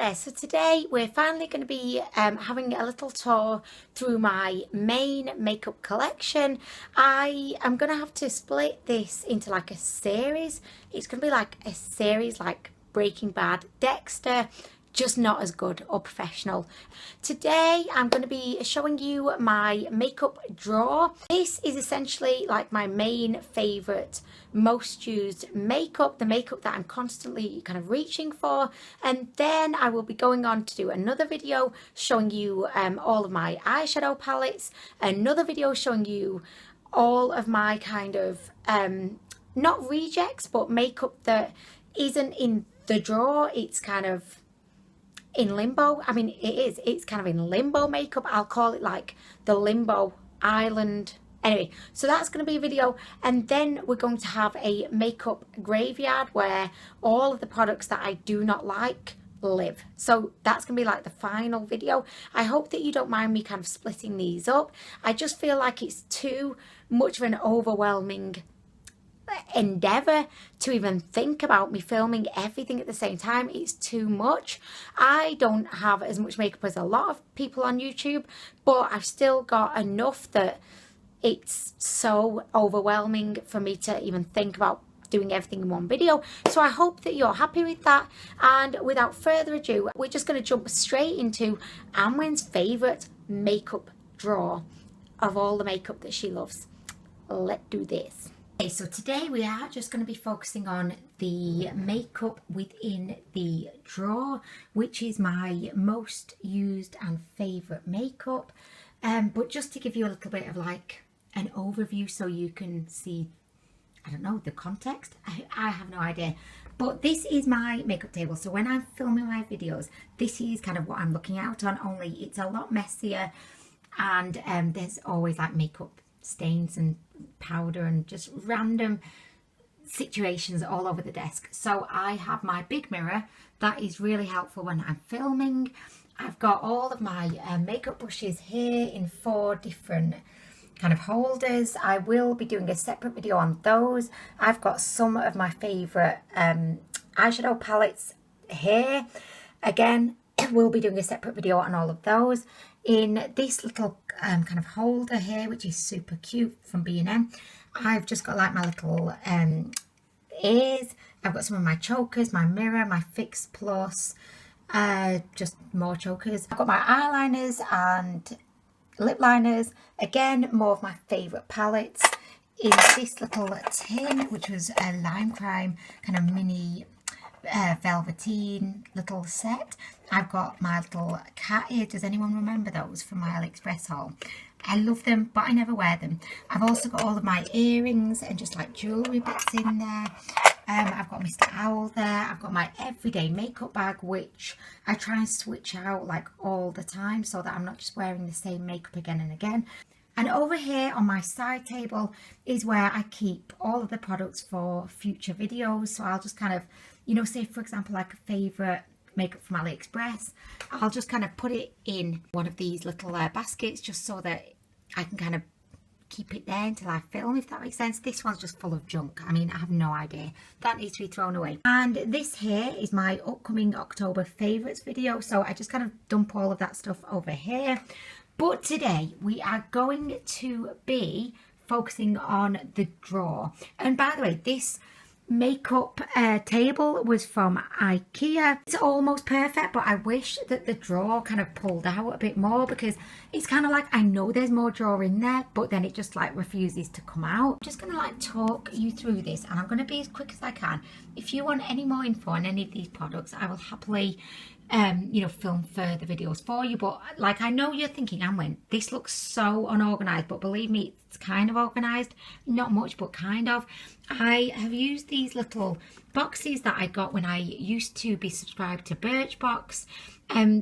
there, so today we're finally going to be having a little tour through my main makeup collection. I am going to have to split this into like a series. It's going to be like a series like Breaking Bad, Dexter, just not as good or professional. Today I'm going to be showing you my makeup drawer. This is essentially like my main favourite, most used makeup, the makeup that I'm constantly kind of reaching for, and then I will be going on to do another video showing you all of my eyeshadow palettes, another video showing you all of my kind of not rejects but makeup that isn't in the drawer. It's kind of in limbo. I mean, it's kind of in limbo makeup. I'll call it like the limbo island. Anyway, so that's going to be a video, and then we're going to have a makeup graveyard where all of the products that I do not like live. So that's going to be like the final video. I hope that you don't mind me kind of splitting these up. I just feel like it's too much of an overwhelming endeavor to even think about me filming everything at the same time. It's too much. I don't have as much makeup as a lot of people on YouTube, but I've still got enough that it's so overwhelming for me to even think about doing everything in one video. So I hope that you're happy with that, and without further ado, we're just going to jump straight into Anwen's favorite makeup drawer of all the makeup that she loves. Let's do this. Okay, so today we are just going to be focusing on the makeup within the drawer, which is my most used and favourite makeup. But just to give you a little bit of like an overview so you can see, I don't know, the context. I have no idea. But this is my makeup table. So when I'm filming my videos, this is kind of what I'm looking out on, only it's a lot messier, and there's always like makeup stains and powder and just random situations all over the desk. So I have my big mirror that is really helpful when I'm filming. I've got all of my makeup brushes here in 4 different kind of holders. I will be doing a separate video on those. I've got some of my favourite eyeshadow palettes here. Again, we'll be doing a separate video on all of those. In this little kind of holder here, which is super cute from B&M, I've just got like my little ears. I've got some of my chokers, my mirror, my Fix Plus, just more chokers. I've got my eyeliners and lip liners. Again, more of my favourite palettes. In this little tin, which was a Lime Crime kind of mini velveteen little set, I've got my little cat ear. Does anyone remember those from my AliExpress haul? I love them, but I never wear them. I've also got all of my earrings and just like jewellery bits in there. I've got Mr. Owl there. I've got my everyday makeup bag, which I try and switch out like all the time so that I'm not just wearing the same makeup again and again. And over here on my side table is where I keep all of the products for future videos. So I'll just kind of, you know, say for example like a favourite makeup from AliExpress, I'll just kind of put it in one of these little baskets just so that I can kind of keep it there until I film, if that makes sense. This one's just full of junk. I mean, I have no idea. That needs to be thrown away. And this here is my upcoming October favourites video. So I just kind of dump all of that stuff over here. But today we are going to be focusing on the drawer. And by the way, this makeup table was from IKEA. It's almost perfect, but I wish that the drawer kind of pulled out a bit more, because it's kind of like I know there's more drawer in there, but then it just like refuses to come out. I'm just gonna like talk you through this, and I'm gonna be as quick as I can. If you want any more info on any of these products, I will happily you know, film further videos for you. But like, I know you're thinking, Anwen, this looks so unorganized, but believe me, it's kind of organized. Not much, but kind of. I have used these little boxes that I got when I used to be subscribed to Birchbox.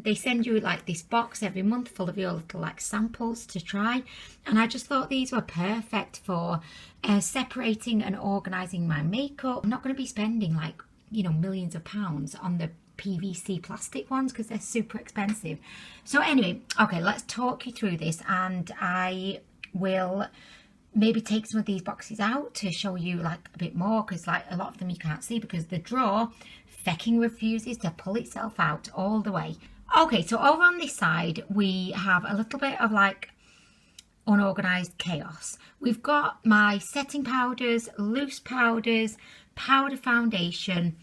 They send you like this box every month full of your little like samples to try, and I just thought these were perfect for separating and organizing my makeup. I'm not going to be spending like, you know, millions of pounds on the PVC plastic ones because they're super expensive. So anyway, okay, let's talk you through this, and I will maybe take some of these boxes out to show you like a bit more, because like a lot of them you can't see because the drawer fecking refuses to pull itself out all the way. Okay, so over on this side we have a little bit of like unorganized chaos. We've got my setting powders, loose powders, powder foundation,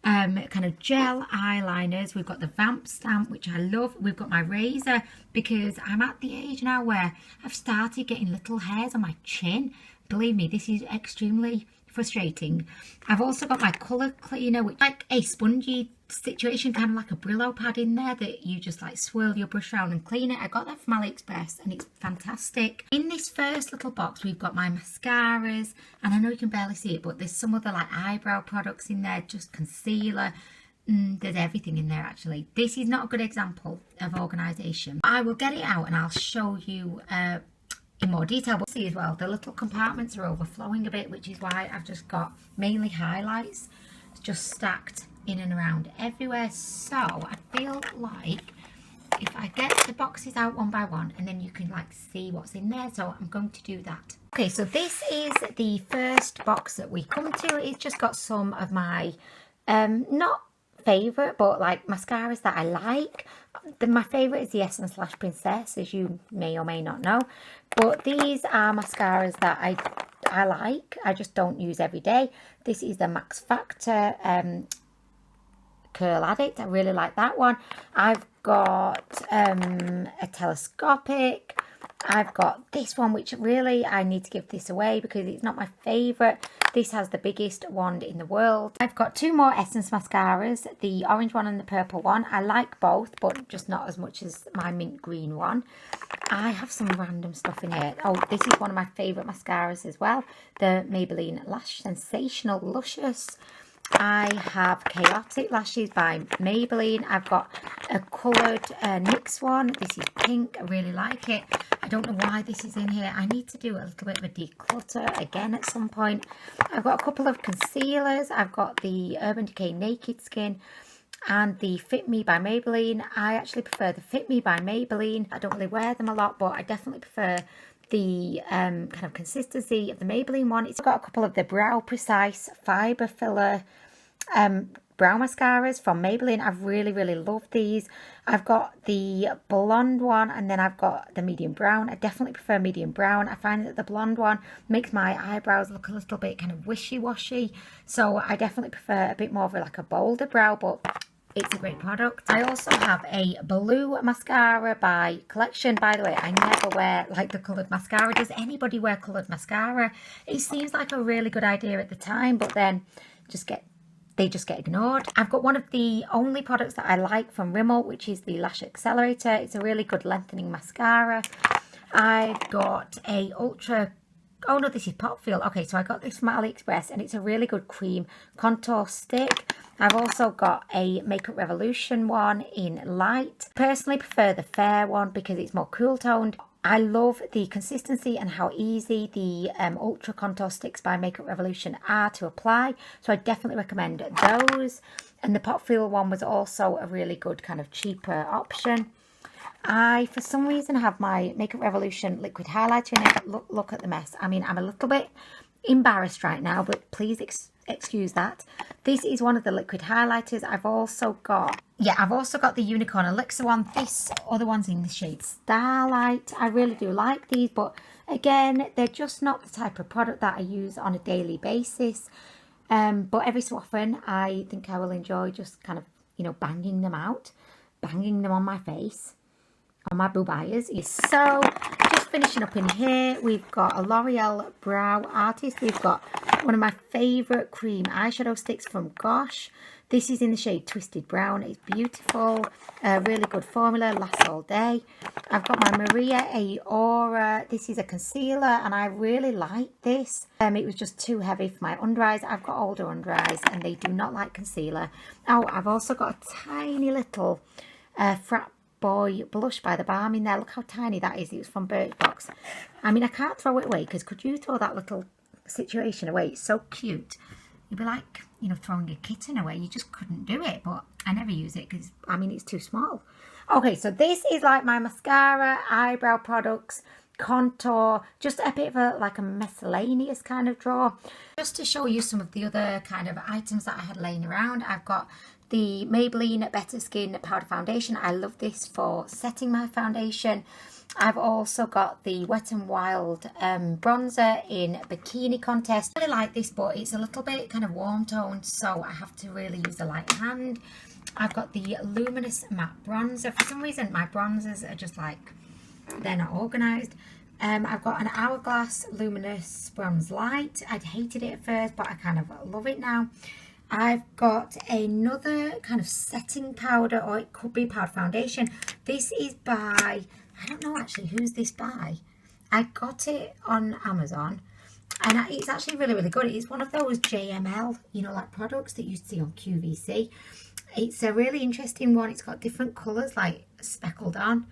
kind of gel eyeliners. We've got the Vamp stamp, which I love. We've got my razor, because I'm at the age now where I've started getting little hairs on my chin. Believe me, this is extremely frustrating. I've also got my colour cleaner, which is like a spongy situation, kind of like a Brillo pad in there that you just like swirl your brush around and clean it. I got that from AliExpress and it's fantastic. In this first little box we've got my mascaras, and I know you can barely see it, but there's some other like eyebrow products in there, just concealer. There's everything in there actually. This is not a good example of organisation. I will get it out and I'll show you in more detail. But see as well, the little compartments are overflowing a bit, which is why I've just got mainly highlights just stacked in and around everywhere. So I feel like if I get the boxes out one by one and then you can like see what's in there, so I'm going to do that. Okay, so this is the first box that we come to. It's just got some of my not favourite but like mascaras that I like. My favourite is the Essence Lash Princess, as you may or may not know, but these are mascaras that I like. I just don't use every day. This is the Max Factor Curl Addict. I really like that one. I've got a telescopic. I've got this one, which really I need to give this away because it's not my favourite. This has the biggest wand in the world. I've got two more Essence mascaras, the orange one and the purple one. I like both, but just not as much as my mint green one. I have some random stuff in here. Oh, this is one of my favourite mascaras as well, the Maybelline Lash Sensational Luscious. I have Chaotic Lashes by Maybelline. I've got a coloured NYX one. This is pink. I really like it. I don't know why this is in here. I need to do a little bit of a declutter again at some point. I've got a couple of concealers. I've got the Urban Decay Naked Skin and the Fit Me by Maybelline. I actually prefer the Fit Me by Maybelline. I don't really wear them a lot, but I definitely prefer the kind of consistency of the Maybelline one. It's got a couple of the Brow Precise Fibre Filler brow mascaras from Maybelline. I've really loved these. I've got the blonde one and then I've got the medium brown. I definitely prefer medium brown. I find that the blonde one makes my eyebrows look a little bit kind of wishy-washy, so I definitely prefer a bit more of like a bolder brow, but it's a great product. I also have a blue mascara by Collection. By the way, I never wear like the coloured mascara. Does anybody wear coloured mascara? It seems like a really good idea at the time, but then they just get ignored. I've got one of the only products that I like from Rimmel, which is the Lash Accelerator. It's a really good lengthening mascara. I've got a ultra... Oh no, this is Pop Feel. Okay, so I got this from AliExpress and it's a really good cream contour stick. I've also got a Makeup Revolution one in light. Personally prefer the fair one because it's more cool toned. I love the consistency and how easy the Ultra Contour Sticks by Makeup Revolution are to apply. So I definitely recommend those. And the Pop Feel one was also a really good kind of cheaper option. I, for some reason, have my Makeup Revolution liquid highlighter in it. Look at the mess. I mean, I'm a little bit embarrassed right now, but please excuse that. This is one of the liquid highlighters. I've also got the Unicorn Elixir one. This other one's in the shade Starlight. I really do like these, but again, they're just not the type of product that I use on a daily basis. But every so often, I think I will enjoy just kind of, you know, banging them out, banging them on my face, on my boob eyes. So, just finishing up in here, we've got a L'Oreal Brow Artist. We've got one of my favourite cream eyeshadow sticks from Gosh. This is in the shade Twisted Brown. It's beautiful, really good formula, lasts all day. I've got my Maria Aura. This is a concealer and I really like this. It was just too heavy for my under eyes. I've got older under eyes and they do not like concealer. Oh, I've also got a tiny little Frat Boy blush by the Balm in there. Look how tiny that is. It was from Birchbox. I mean, I can't throw it away because could you throw that little situation away? It's so cute. You'd be like, you know, throwing a kitten away. You just couldn't do it, but I never use it because, I mean, it's too small. Okay, so this is like my mascara, eyebrow products, contour, just a bit of a like a miscellaneous kind of drawer. Just to show you some of the other kind of items that I had laying around, I've got the Maybelline Better Skin Powder Foundation. I love this for setting my foundation. I've also got the Wet n Wild bronzer in Bikini Contest. I really like this, but it's a little bit kind of warm toned, so I have to really use a light hand. I've got the Luminous Matte Bronzer. For some reason, my bronzers are just like, they're not organised. I've got an Hourglass Luminous Bronze Light. I'd hated it at first, but I kind of love it now. I've got another kind of setting powder, or it could be powder foundation. This is by, I don't know actually who's this by. I got it on Amazon, and it's actually really, really good. It's one of those JML, you know, like products that you see on QVC. It's a really interesting one. It's got different colours, like speckled on,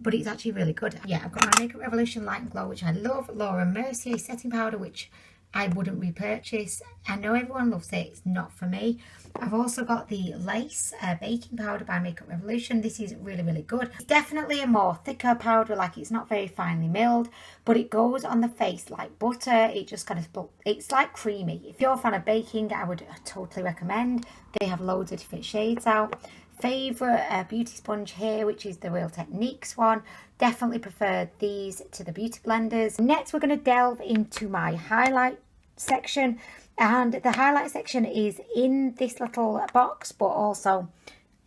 but it's actually really good. Yeah, I've got my Makeup Revolution Light and Glow, which I love. Laura Mercier setting powder, which I wouldn't repurchase. I know everyone loves it. It's not for me. I've also got the Lace baking powder by Makeup Revolution. This is really, really good. It's definitely a more thicker powder, like it's not very finely milled, but it goes on the face like butter. It just kind of, it's like creamy. If you're a fan of baking, I would totally recommend. They have loads of different shades out. Favourite beauty sponge here, which is the Real Techniques one. Definitely prefer these to the beauty blenders. Next, we're going to delve into my highlight section, and the highlight section is in this little box, but also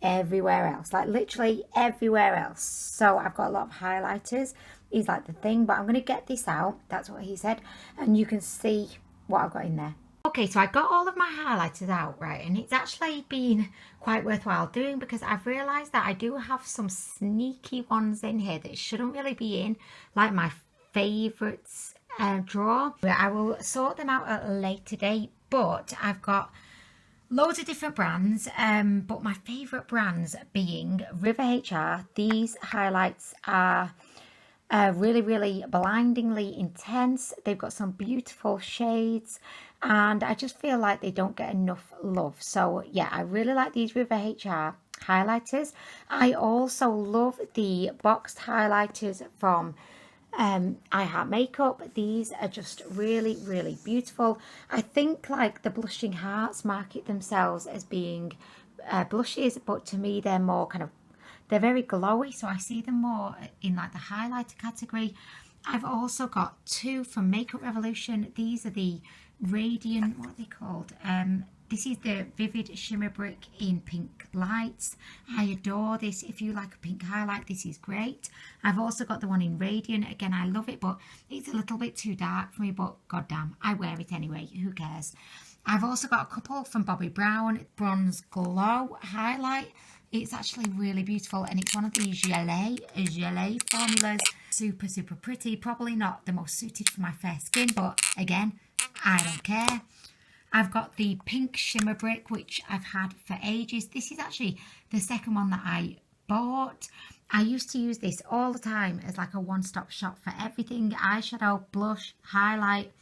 everywhere else, like literally everywhere else. So I've got a lot of highlighters is like the thing, but I'm going to get this out. That's what he said, and you can see what I've got in there. Okay, so I got all of my highlighters out, right, and it's actually been quite worthwhile doing, because I've realised that I do have some sneaky ones in here that shouldn't really be in, like my favourites drawer. I will sort them out at a later date, but I've got loads of different brands, but my favourite brands being River HR. These highlights are really, really blindingly intense. They've got some beautiful shades, and I just feel like they don't get enough love. So yeah, I really like these River HR highlighters. I also love the boxed highlighters from I Heart Makeup. These are just really, really beautiful. I think like the Blushing Hearts market themselves as being blushes, but to me they're more kind of, they're very glowy, so I see them more in like the highlighter category. I've also got two from Makeup Revolution. These are the Radiant, what are they called? This is the Vivid Shimmer Brick in Pink Lights. I adore this. If you like a pink highlight, this is great. I've also got the one in Radiant. Again, I love it, but it's a little bit too dark for me, but goddamn, I wear it anyway. Who cares? I've also got a couple from Bobbi Brown, Bronze Glow highlight. It's actually really beautiful, and it's one of these gelée formulas. Super, super pretty. Probably not the most suited for my fair skin, but again, I don't care. I've got the Pink Shimmer Brick, which I've had for ages. This is actually the second one that I bought. I used to use this all the time as like a one-stop shop for everything. Eyeshadow, blush, highlight,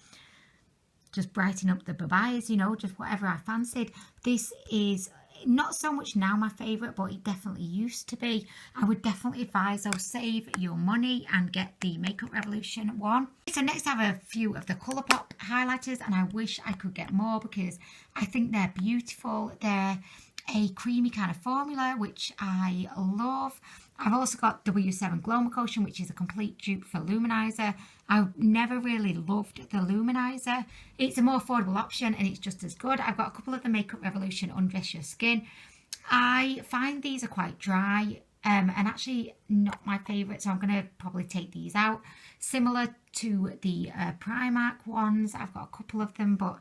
just brighten up the babas, you know, just whatever I fancied. This is not so much now my favourite, but it definitely used to be. I would definitely advise, though, save your money and get the Makeup Revolution one. So next I have a few of the Colourpop highlighters, and I wish I could get more because I think they're beautiful. They're a creamy kind of formula, which I love. I've also got W7 Glow Motion, which is a complete dupe for Luminizer. I never really loved the Luminizer. It's a more affordable option, and it's just as good. I've got a couple of the Makeup Revolution Undress Your Skin. I find these are quite dry and actually not my favourite, so I'm going to probably take these out. Similar to the Primark ones, I've got a couple of them, but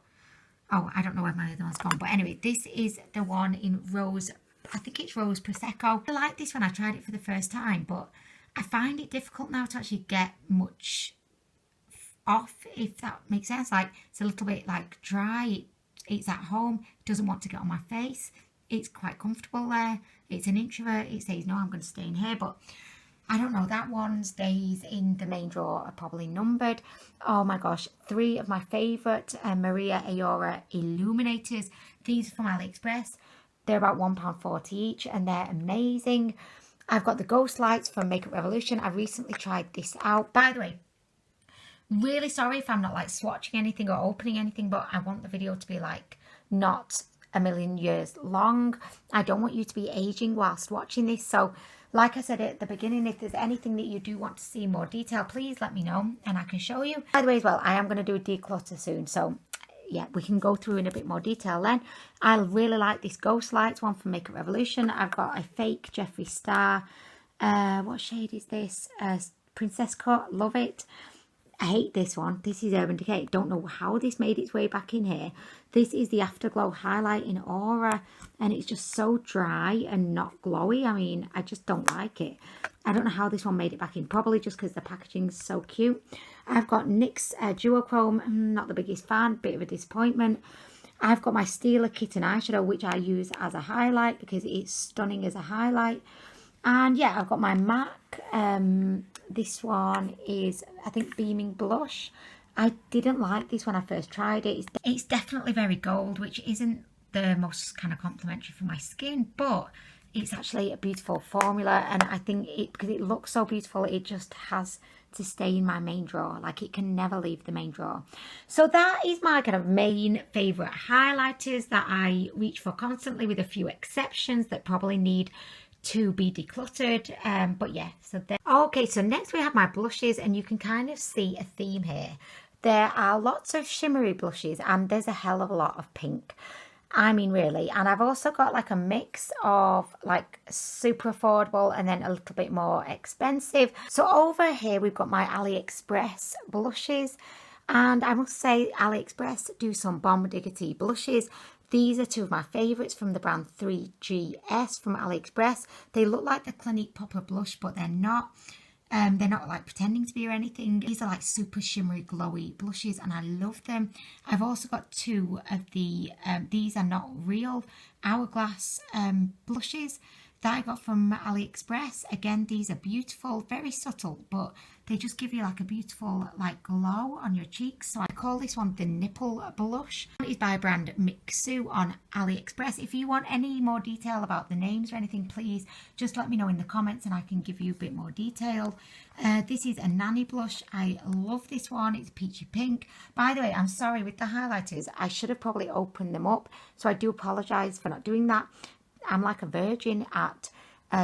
oh, I don't know where my other one's gone. But anyway, this is the one in Rose, I think it's Rose Prosecco. I like this when I tried it for the first time, but I find it difficult now to actually get much off, if that makes sense. Like, it's a little bit like dry. It's at home. It doesn't want to get on my face. It's quite comfortable there. It's an introvert. It says, no, I'm going to stay in here. But I don't know. That one's days in the main drawer are probably numbered. Oh my gosh. 3 of my favourite Maria Ayora Illuminators. These are from AliExpress. They're about £1.40 each, and they're amazing. I've got the Ghost Lights from Makeup Revolution. I recently tried this out. By the way, Really sorry if I'm not like swatching anything or opening anything, but I want the video to be like not a million years long. I don't want you to be aging whilst watching this. So like I said at the beginning, if there's anything that you do want to see more detail, please let me know and I can show you. By the way as well, I am going to do a declutter soon, so yeah, we can go through in a bit more detail then. I really like this Ghost Lights one from Makeup Revolution. I've got a fake Jeffree Star. What shade is this? Princess Cut. Love it. I hate this one. This is Urban Decay. Don't know how this made its way back in here. This is the Afterglow Highlight in Aura, and it's just so dry and not glowy. I mean, I just don't like it. I don't know how this one made it back in. Probably just because the packaging's so cute. I've got NYX Duochrome. Not the biggest fan. Bit of a disappointment. I've got my Steeler Kitten eyeshadow, which I use as a highlight because it's stunning as a highlight. And yeah, I've got my MAC. This one is, I think, Beaming Blush. I didn't like this when I first tried it. It's definitely very gold, which isn't the most kind of complimentary for my skin, but it's actually a beautiful formula. And I think because it looks so beautiful, it just has to stay in my main drawer. Like, it can never leave the main drawer. So that is my kind of main favourite highlighters that I reach for constantly, with a few exceptions that probably need to be decluttered. But yeah, so there. Okay, so next we have my blushes, and you can kind of see a theme here. There are lots of shimmery blushes, and there's a hell of a lot of pink. I mean, really. And I've also got like a mix of like super affordable and then a little bit more expensive. So over here we've got my AliExpress blushes, and I must say AliExpress do some bomb diggity blushes. These are two of my favourites from the brand 3GS from AliExpress. They look like the Clinique Popper blush, but they're not. They're not like pretending to be or anything. These are like super shimmery, glowy blushes, and I love them. I've also got two of the, these are not real Hourglass blushes that I got from AliExpress. Again, these are beautiful, very subtle, but they just give you like a beautiful like glow on your cheeks. So I call this one the Nipple Blush. It's by brand Mixu on AliExpress. If you want any more detail about the names or anything, please just let me know in the comments and I can give you a bit more detail. This is a Nanny blush. I love this one. It's peachy pink. By the way, I'm sorry, with the highlighters, I should have probably opened them up. So I do apologise for not doing that. I'm like a virgin at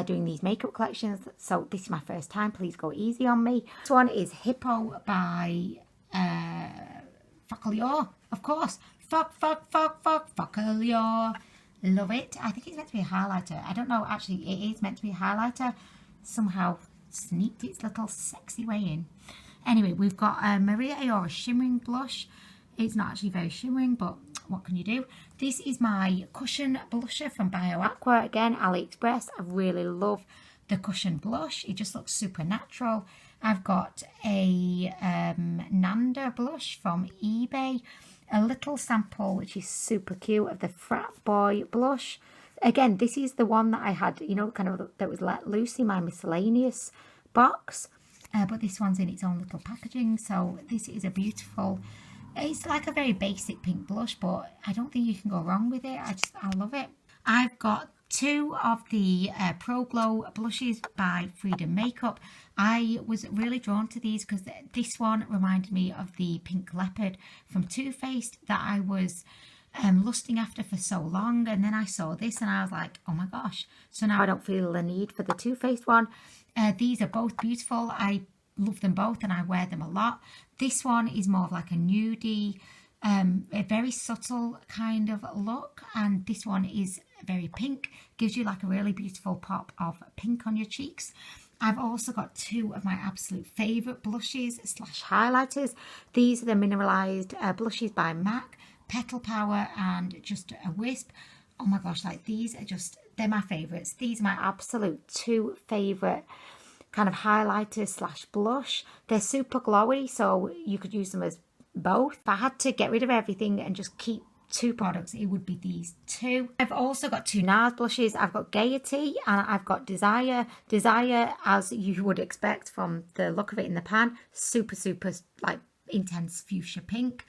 doing these makeup collections, so this is my first time. Please go easy on me. This one is Hippo by Focaccia, of course. Focaccia. Love it. I think it's meant to be a highlighter. I don't know, actually, it is meant to be a highlighter. Somehow sneaked its little sexy way in. Anyway, we've got Maria Aora Shimmering Blush. It's not actually very shimmering, but what can you do? This is my Cushion Blusher from BioAqua. Again, AliExpress. I really love the Cushion Blush. It just looks super natural. I've got a Nanda blush from eBay. A little sample, which is super cute, of the Frat Boy blush. Again, this is the one that I had, you know, kind of that was let loose in my miscellaneous box. But this one's in its own little packaging. So this is a beautiful... It's like a very basic pink blush, but I don't think you can go wrong with it. I love it. I've got two of the Pro Glow blushes by Freedom Makeup. I was really drawn to these because this one reminded me of the Pink Leopard from Too Faced that I was lusting after for so long, and then I saw this and I was like, oh my gosh. So now I don't feel the need for the Too Faced one. These are both beautiful. I love them both and I wear them a lot. This one is more of like a nudie, a very subtle kind of look, and this one is very pink, gives you like a really beautiful pop of pink on your cheeks. I've also got two of my absolute favourite blushes slash highlighters. These are the mineralised blushes by MAC, Petal Power and Just a Wisp. Oh my gosh, like these are just, they're my favourites. These are my absolute two favourite kind of highlighter slash blush. They're super glowy, so you could use them as both. If I had to get rid of everything and just keep two products, it would be these two. I've also got two NARS blushes. I've got Gaiety and I've got Desire. Desire, as you would expect from the look of it in the pan, super like intense fuchsia pink.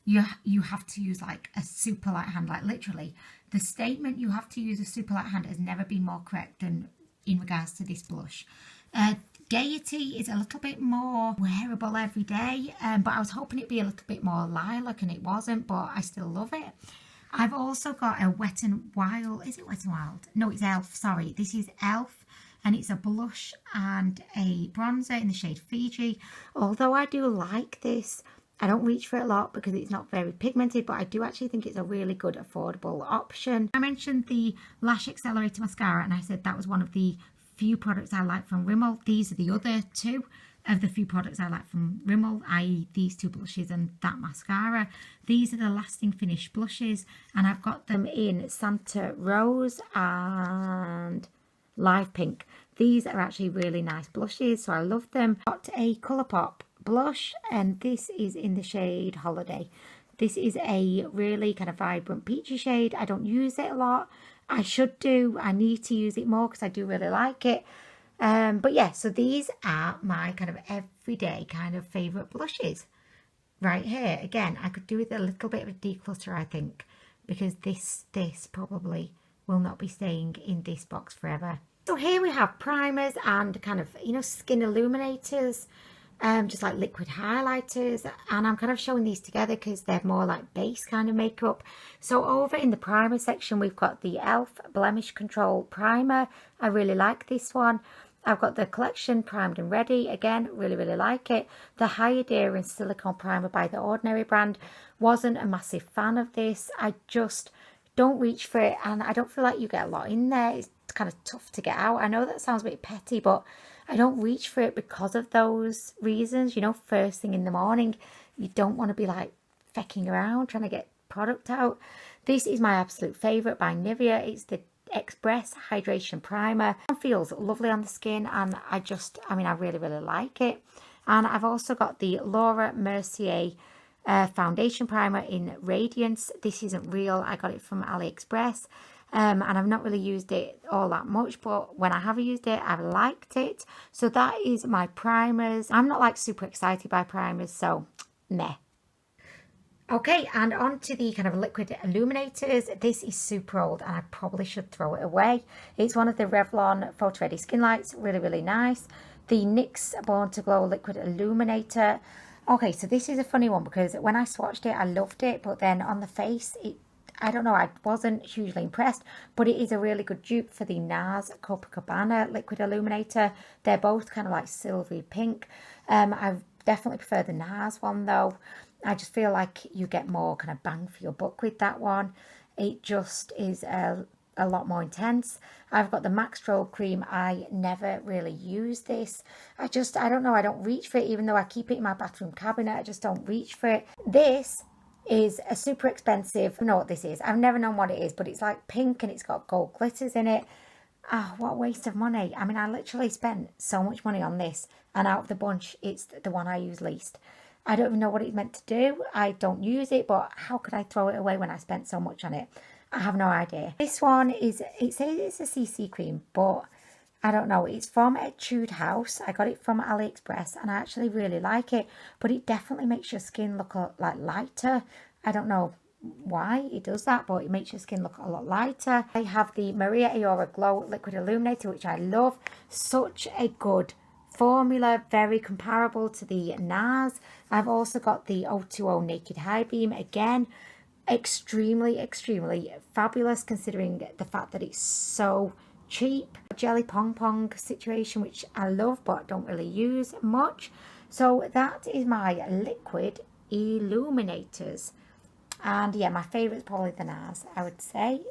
You have to use like a super light hand, like literally the statement you have to use a super light hand has never been more correct than in regards to this blush. Gaiety is a little bit more wearable every day, but I was hoping it'd be a little bit more lilac and it wasn't, but I still love it. I've also got a Wet n Wild. Is it Wet n Wild? No, it's Elf. Sorry, this is Elf, and it's a blush and a bronzer in the shade Fiji. Although I do like this, I don't reach for it a lot because it's not very pigmented, but I do actually think it's a really good affordable option. I mentioned the Lash Accelerator mascara, and I said that was one of the few products I like from Rimmel. These are the other two of the few products I like from Rimmel, i.e. these two blushes and that mascara. These are the Lasting Finish blushes, and I've got them in Santa Rose and Live Pink. These are actually really nice blushes, so I love them. Got a Colourpop blush, and this is in the shade Holiday. This is a really kind of vibrant peachy shade. I don't use it a lot. I should do. I need to use it more because I do really like it. But yeah, so these are my kind of everyday kind of favourite blushes. Right here, again, I could do with a little bit of a declutter, I think, because this probably will not be staying in this box forever. So here we have primers and kind of, you know, skin illuminators, just like liquid highlighters, and I'm kind of showing these together because they're more like base kind of makeup. So over in the primer section, we've got the Elf Blemish Control Primer. I really like this one. I've got the Collection Primed and Ready. Again, really like it. The Hydrating Silicone Primer by the Ordinary brand. Wasn't a massive fan of this. I just don't reach for it, and I don't feel like you get a lot in there. It's kind of tough to get out. I know that sounds a bit petty, but I don't reach for it because of those reasons. You know, first thing in the morning, you don't want to be like fecking around trying to get product out. This is my absolute favourite by Nivea. It's the Express Hydration Primer. It feels lovely on the skin, and I really like it. And I've also got the Laura Mercier Foundation Primer in Radiance. This isn't real. I got it from AliExpress. And I've not really used it all that much, but when I have used it, I've liked it. So that is my primers. I'm not like super excited by primers, so meh. Okay, and on to the kind of liquid illuminators. This is super old and I probably should throw it away. It's one of the Revlon Photo Ready Skin Lights. Really nice. The NYX Born to Glow Liquid Illuminator. Okay, so this is a funny one because when I swatched it, I loved it, but then on the face, I don't know, I wasn't hugely impressed, but it is a really good dupe for the NARS Copacabana Liquid Illuminator. They're both kind of like silvery pink. I definitely prefer the NARS one though. I just feel like you get more kind of bang for your buck with that one. It just is a lot more intense. I've got the Max Strobe Cream. I never really use this. I don't know, I don't reach for it, even though I keep it in my bathroom cabinet. I just don't reach for it. This is a super expensive, I don't know what this is. I've never known what it is, but it's like pink and it's got gold glitters in it. Ah, what a waste of money. I mean, I literally spent so much money on this, and out of the bunch, it's the one I use least. I don't even know what it's meant to do. I don't use it, but how could I throw it away when I spent so much on it? I have no idea. This one is, it says it's a CC cream, but I don't know. It's from Etude House. I got it from AliExpress and I actually really like it, but it definitely makes your skin look like lighter. I don't know why it does that, but it makes your skin look a lot lighter. I have the Maria Iora Glow Liquid Illuminator, which I love. Such a good formula, very comparable to the NARS. I've also got the 020 Naked High Beam. Again, extremely fabulous considering the fact that it's so cheap. Jelly Pong Pong situation, which I love but don't really use much. So that is my liquid illuminators. And yeah, my favourite is probably the NARS, I would say.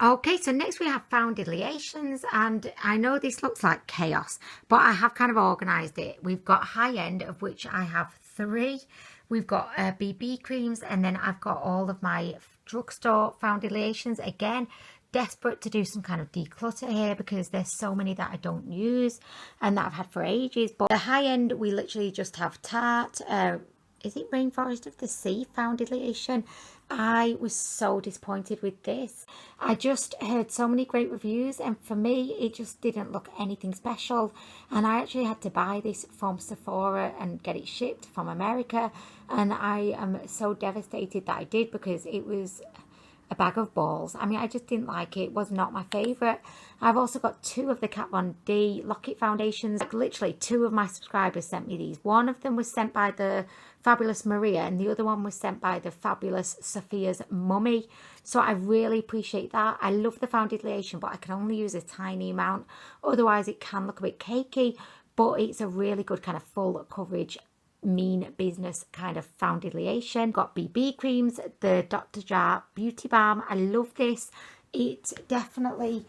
Okay, so next we have foundations, and I know this looks like chaos, but I have kind of organised it. We've got high end, of which I have 3. We've got BB creams, and then I've got all of my drugstore foundations. Again, desperate to do some kind of declutter here because there's so many that I don't use and that I've had for ages. But the high end, we literally just have Tarte. Is it Rainforest of the Sea foundation? I was so disappointed with this. I just heard so many great reviews, and for me it just didn't look anything special, and I actually had to buy this from Sephora and get it shipped from America, and I am so devastated that I did because it was a bag of balls. I mean, I just didn't like it. It was not my favourite. I've also got 2 of the Kat Von D Lock-It foundations. Like, literally 2 of my subscribers sent me these. One of them was sent by the fabulous Maria, and the other one was sent by the fabulous Sophia's mummy. So I really appreciate that. I love the foundation, but I can only use a tiny amount. Otherwise, it can look a bit cakey, but it's a really good kind of full coverage mean business kind of foundation. Got BB creams, the Dr. Jart Beauty Balm. I love this. It definitely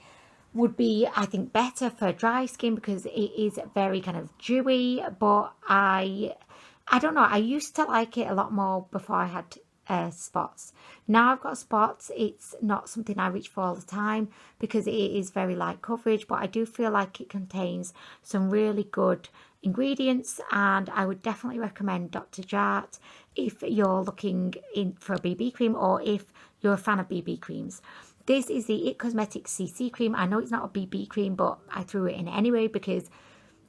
would be, I think, better for dry skin because it is very kind of dewy, but I don't know, I used to like it a lot more before I had spots. Now I've got spots, it's not something I reach for all the time because it is very light coverage, but I do feel like it contains some really good ingredients, and I would definitely recommend Dr. Jart if you're looking in for a BB cream or if you're a fan of BB creams. This is the It Cosmetics CC cream. I know it's not a BB cream, but I threw it in anyway because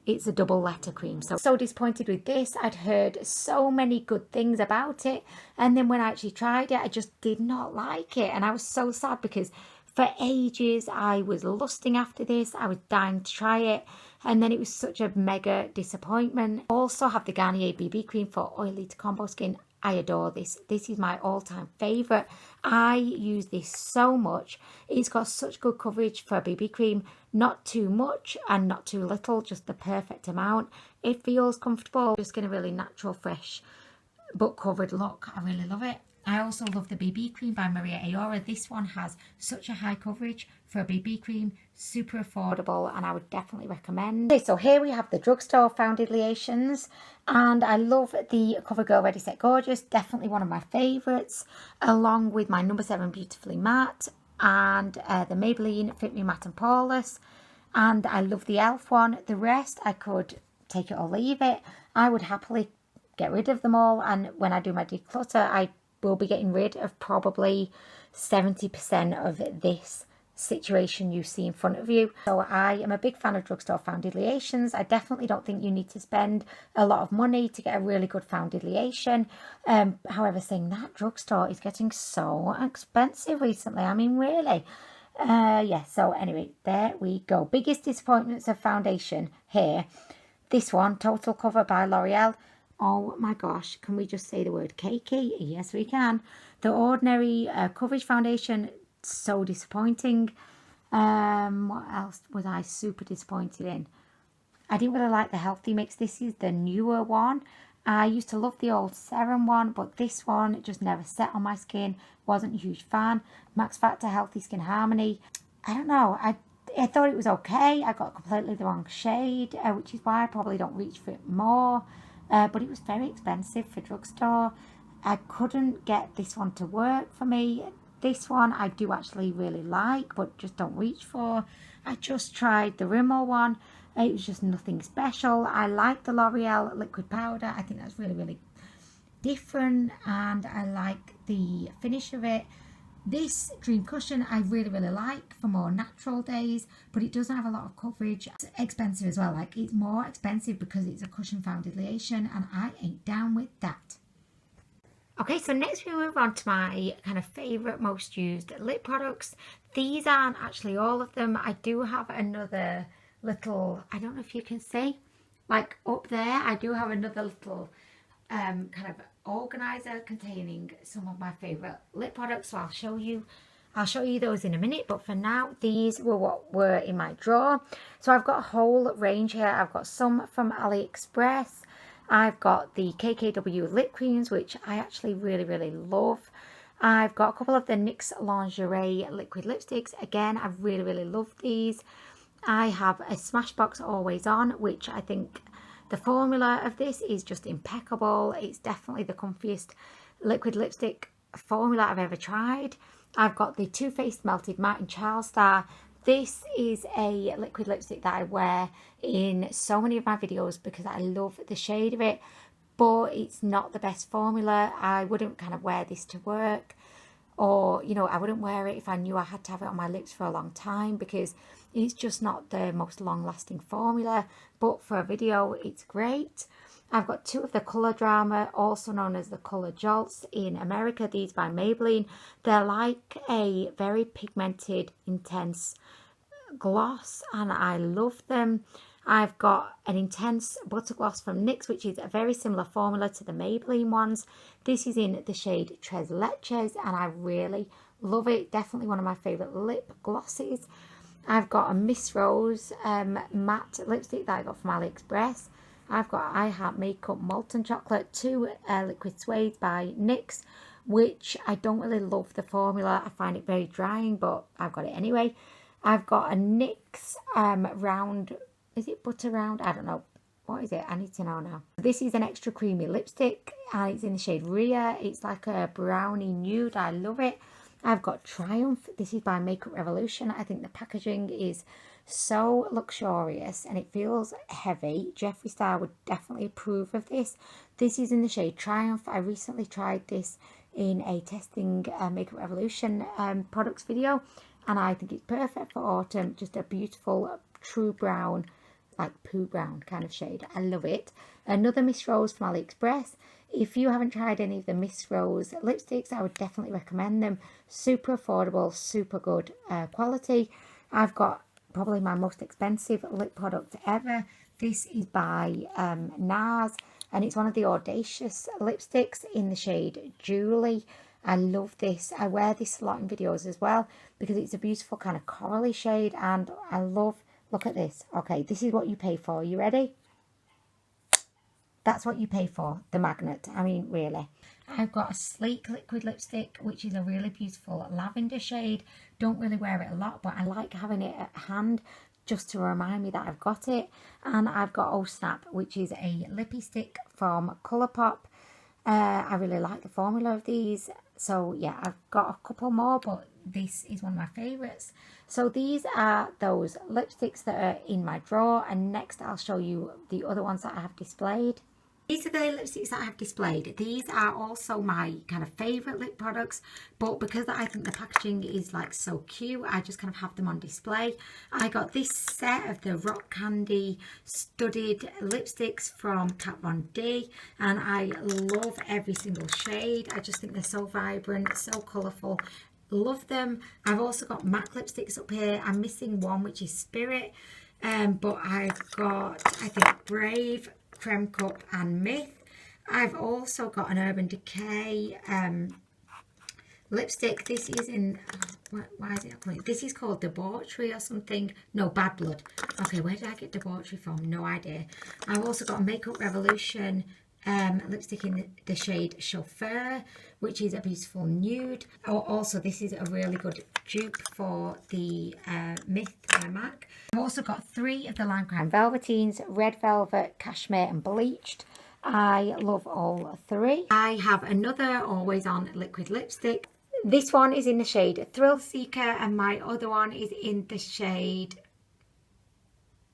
it's a double letter cream. So disappointed with this. I'd heard so many good things about it, and then when I actually tried it, I just did not like it, and I was so sad because for ages I was lusting after this. I was dying to try it, and then it was such a mega disappointment. Also have the Garnier BB cream for oily to combo skin. I adore this. This is my all-time favourite. I use this so much. It's got such good coverage for a BB cream. Not too much and not too little, just the perfect amount. It feels comfortable. Just getting a really natural, fresh, but covered look. I really love it. I also love the BB cream by Maria Ayora. This one has such a high coverage for a BB cream, super affordable, and I would definitely recommend. Okay, so here we have the drugstore foundations, and I love the CoverGirl Ready Set Gorgeous, definitely one of my favourites, along with my number 7 Beautifully Matte, and the Maybelline Fit Me Matte and Poreless, and I love the e.l.f. one. The rest I could take it or leave it. I would happily get rid of them all, and when I do my declutter, I will be getting rid of probably 70% of this situation you see in front of you. So I am a big fan of drugstore foundations. I definitely don't think you need to spend a lot of money to get a really good foundation. However, saying that, drugstore is getting so expensive recently. I mean, really. Yeah, so anyway, there we go. Biggest disappointments of foundation here. This one, Total Cover by L'Oreal. Oh my gosh, can we just say the word cakey? Yes, we can. The Ordinary Coverage Foundation, so disappointing. What else was I super disappointed in? I didn't really like the Healthy Mix. This is the newer one. I used to love the old Serum one, but this one just never set on my skin. Wasn't a huge fan. Max Factor Healthy Skin Harmony. I don't know. I thought it was okay. I got completely the wrong shade, which is why I probably don't reach for it more. But it was very expensive for drugstore. I couldn't get this one to work for me. This one I do actually really like, but just don't reach for. I just tried the Rimmel one. It was just nothing special. I like the L'Oreal liquid powder. I think that's really, really different, and I like the finish of it. This Dream Cushion I really, really like for more natural days, but it doesn't have a lot of coverage. It's expensive as well. Like, it's more expensive because it's a cushion foundation, and I ain't down with that. Okay, so next we move on to my kind of favourite, most used lip products. These aren't actually all of them. I do have another little, I don't know if you can see, like up there, I do have another little kind of organizer containing some of my favorite lip products, so I'll show you those in a minute, but for now these were what were in my drawer. So I've got a whole range here. I've got some from AliExpress. I've got the KKW lip creams, which I actually really, really love. I've got a couple of the NYX Lingerie liquid lipsticks. Again, I really, really love these. I have a Smashbox Always On, which I think the formula of this is just impeccable. It's definitely the comfiest liquid lipstick formula I've ever tried. I've got the Too Faced Melted Matte in Charles Star. This is a liquid lipstick that I wear in so many of my videos because I love the shade of it, but it's not the best formula. I wouldn't kind of wear this to work, or, you know, I wouldn't wear it if I knew I had to have it on my lips for a long time because it's just not the most long-lasting formula, but for a video it's great. I've got two of the Colour Drama, also known as the Colour Jolts in America. These by Maybelline. They're like a very pigmented, intense gloss, and I love them. I've got an intense butter gloss from NYX, which is a very similar formula to the Maybelline ones. This is in the shade Tres Leches, and I really love it. Definitely one of my favourite lip glosses. I've got a Miss Rose matte lipstick that I got from AliExpress. I've got I Heart Makeup Molten Chocolate, two liquid suede by NYX, which I don't really love the formula. I find it very drying, but I've got it anyway. I've got a NYX round, is it butter round? I don't know. What is it? I need to know now. This is an extra creamy lipstick, and it's in the shade Rhea. It's like a brownie nude. I love it. I've got Triumph. This is by Makeup Revolution. I think the packaging is so luxurious and it feels heavy. Jeffree Star would definitely approve of this. This is in the shade Triumph. I recently tried this in a testing Makeup Revolution products video, and I think it's perfect for autumn. Just a beautiful true brown, like poo brown kind of shade. I love it. Another Miss Rose from AliExpress. If you haven't tried any of the Miss Rose lipsticks, I would definitely recommend them. Super affordable, super good quality. I've got probably my most expensive lip product ever. This is by NARS, and it's one of the Audacious lipsticks in the shade Julie. I love this. I wear this a lot in videos as well because it's a beautiful kind of corally shade, and I love, look at this. Okay, this is what you pay for. You ready? That's what you pay for, the magnet. I mean, really. I've got a sleek liquid lipstick, which is a really beautiful lavender shade. Don't really wear it a lot, but I like having it at hand just to remind me that I've got it. And I've got Oh Snap, which is a lippy stick from Colourpop. I really like the formula of these. So yeah, I've got a couple more, but this is one of my favourites. So these are those lipsticks that are in my drawer, and next I'll show you the other ones that I have displayed. These are the lipsticks that I have displayed. These are also my kind of favourite lip products, but because I think the packaging is like so cute, I just kind of have them on display. I got this set of the Rock Candy studded lipsticks from Kat Von D, and I love every single shade. I just think they're so vibrant, so colourful. Love them. I've also got MAC lipsticks up here. I'm missing one, which is Spirit, but I've got, I think, Brave, Creme Cup and Myth. I've also got an Urban Decay lipstick. This is in, why is it not coming? This is called Debauchery or something. No, Bad Blood. Okay, where did I get Debauchery from? No idea. I've also got a Makeup Revolution lipstick in the shade Chauffeur, which is a beautiful nude. Oh, also this is a really good dupe for the Myth by MAC. I've also got 3 of the Lime Crime Velveteens, Red Velvet, Cashmere and Bleached. I love all 3. I have another Always On liquid lipstick. This one is in the shade Thrill Seeker, and my other one is in the shade,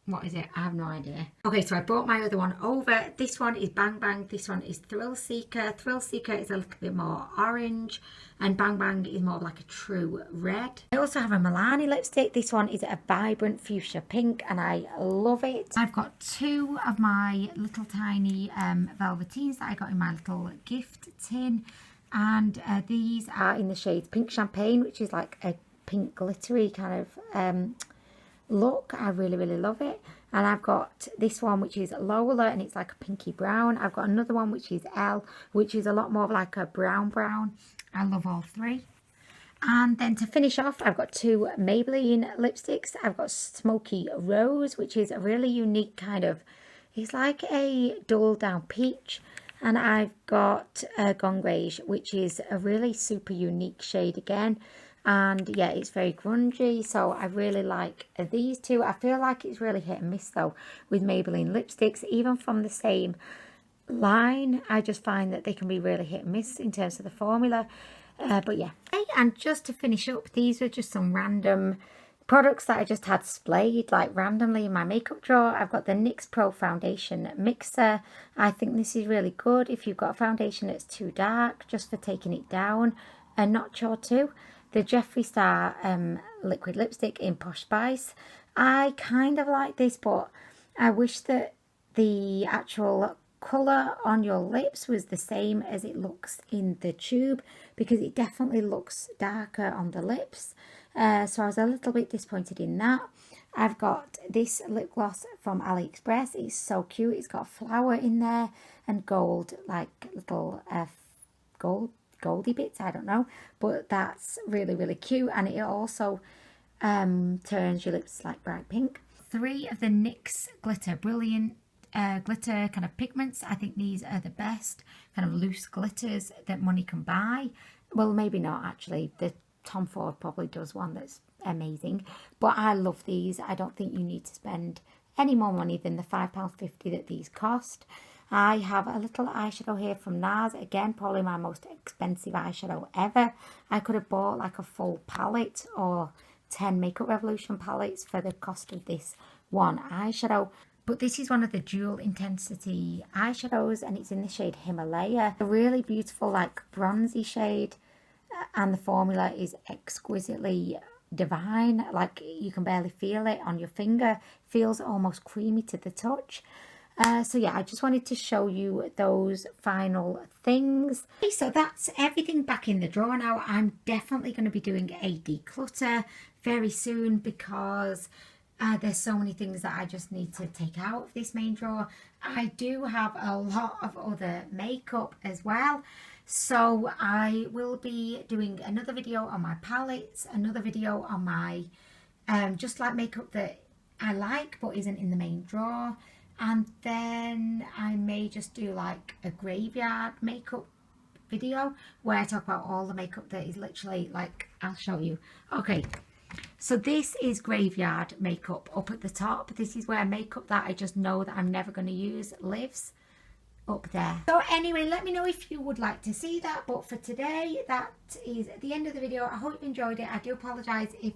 what is it? I have no idea. Okay, so I brought my other one over. This one is Bang Bang. This one is Thrill Seeker. Thrill Seeker is a little bit more orange, and Bang Bang is more like a true red. I also have a Milani lipstick. This one is a vibrant fuchsia pink, and I love it. I've got 2 of my little tiny velveteens that I got in my little gift tin, and these are in the shade Pink Champagne, which is like a pink glittery kind of look. I really love it. And I've got this one, which is Lola, and it's like a pinky brown. I've got another one, which is L, which is a lot more of like a brown. I love all 3. And then to finish off, I've got 2 Maybelline lipsticks. I've got Smoky Rose, which is a really unique kind of, it's like a dull down peach. And I've got Gongrage, which is a really super unique shade again. And yeah, it's very grungy, so I really like these 2. I feel like it's really hit and miss though with Maybelline lipsticks, even from the same line. I just find that they can be really hit and miss in terms of the formula, but yeah. And just to finish up, these are just some random products that I just had displayed like randomly in my makeup drawer. I've got the NYX Pro Foundation Mixer. I think this is really good if you've got a foundation that's too dark, just for taking it down a notch or 2. The Jeffree Star liquid lipstick in Posh Spice. I kind of like this, but I wish that the actual colour on your lips was the same as it looks in the tube, because it definitely looks darker on the lips. So I was a little bit disappointed in that. I've got this lip gloss from AliExpress. It's so cute. It's got a flower in there and gold, like little goldy bits, I don't know, but that's really, really cute. And it also turns your lips like bright pink. 3 of the NYX Glitter Brilliant glitter kind of pigments. I think these are the best kind of loose glitters that money can buy. Well, maybe not actually. The Tom Ford probably does one that's amazing, but I love these. I don't think you need to spend any more money than the £5.50 that these cost. I have a little eyeshadow here from NARS. Again, probably my most expensive eyeshadow ever. I could have bought like a full palette or 10 Makeup Revolution palettes for the cost of this one eyeshadow. But this is one of the dual intensity eyeshadows, and it's in the shade Himalaya. A really beautiful like bronzy shade, and the formula is exquisitely divine. Like you can barely feel it on your finger. Feels almost creamy to the touch. So yeah, I just wanted to show you those final things. Okay, so that's everything back in the drawer now. I'm definitely going to be doing a declutter very soon, because there's so many things that I just need to take out of this main drawer. I do have a lot of other makeup as well, so I will be doing another video on my palettes, another video on my just like makeup that I like but isn't in the main drawer, and then I may just do like a graveyard makeup video where I talk about all the makeup that is literally like, I'll show you. Okay, so this is graveyard makeup up at the top. This is where makeup that I just know that I'm never going to use lives, up there. So anyway, let me know if you would like to see that, but for today that is the end of the video. I hope you enjoyed it. I do apologise if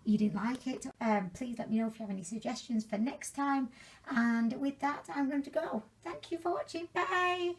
you didn't like it. Please let me know if you have any suggestions for next time, and with that I'm going to go. Thank you for watching. Bye.